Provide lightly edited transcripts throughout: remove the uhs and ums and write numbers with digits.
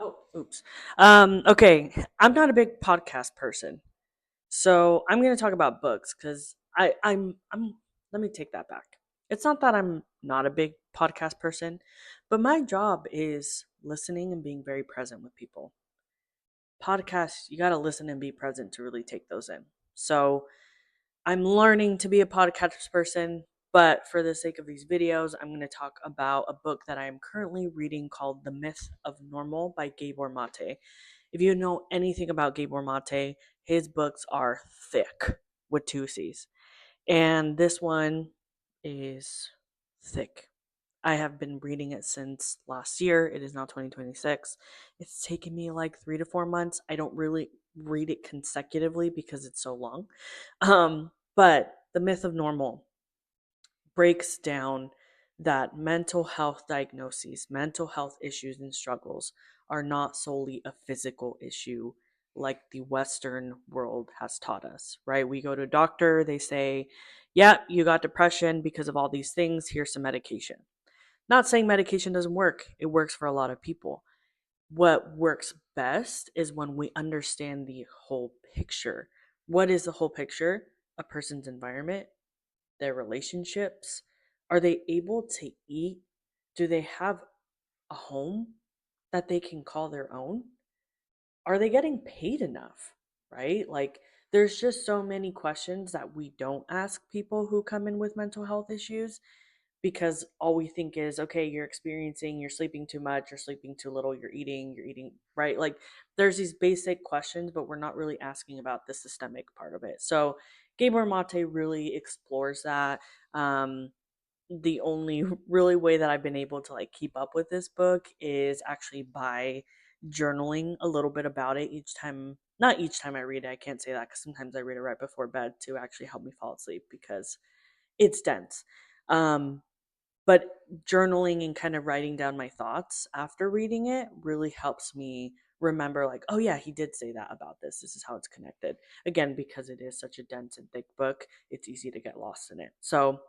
Oh, oops. Okay, I'm not a big podcast person, so I'm going to talk about books because I'm. Let me take that back. It's not that I'm not a big podcast person, but my job is listening and being very present with people. Podcasts, you got to listen and be present to really take those in. So I'm learning to be a podcast person, but for the sake of these videos, I'm going to talk about a book that I am currently reading called The Myth of Normal by Gabor Maté. If you know anything about Gabor Maté, his books are thick with two C's. And this one is thick. I have been reading it since last year. It is now 2026. It's taken me like 3 to 4 months. I don't really read it consecutively because it's so long. But The Myth of Normal breaks down that mental health diagnoses, mental health issues, and struggles are not solely a physical issue like the Western world has taught us, right? We go to a doctor, they say, yeah, you got depression because of all these things, here's some medication. Not saying medication doesn't work, it works for a lot of people. What works best is when we understand the whole picture. What is the whole picture? A person's environment, their relationships? Are they able to eat? Do they have a home that they can call their own? Are they getting paid enough? Right? Like, there's just so many questions that we don't ask people who come in with mental health issues because all we think is, okay, you're sleeping too much, you're sleeping too little, you're eating, right? Like, there's these basic questions, but we're not really asking about the systemic part of it. So, Gabor Mate really explores that. The only really way that I've been able to like keep up with this book is actually by journaling a little bit about it each time. Not each time I read it, I can't say that because sometimes I read it right before bed to actually help me fall asleep because it's dense. Um, but journaling and kind of writing down my thoughts after reading it really helps me remember, like, oh yeah, he did say that about this. This is how it's connected. Again, because it is such a dense and thick book, it's easy to get lost in it. So,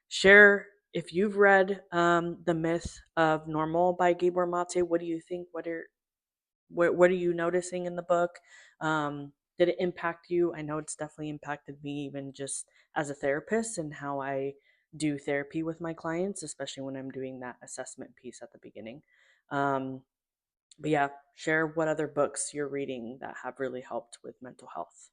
share if you've read The Myth of Normal by Gabor Mate. What do you think? What are you noticing in the book? Did it impact you? I know it's definitely impacted me, even just as a therapist and how I do therapy with my clients, especially when I'm doing that assessment piece at the beginning. Um, but yeah, share what other books you're reading that have really helped with mental health.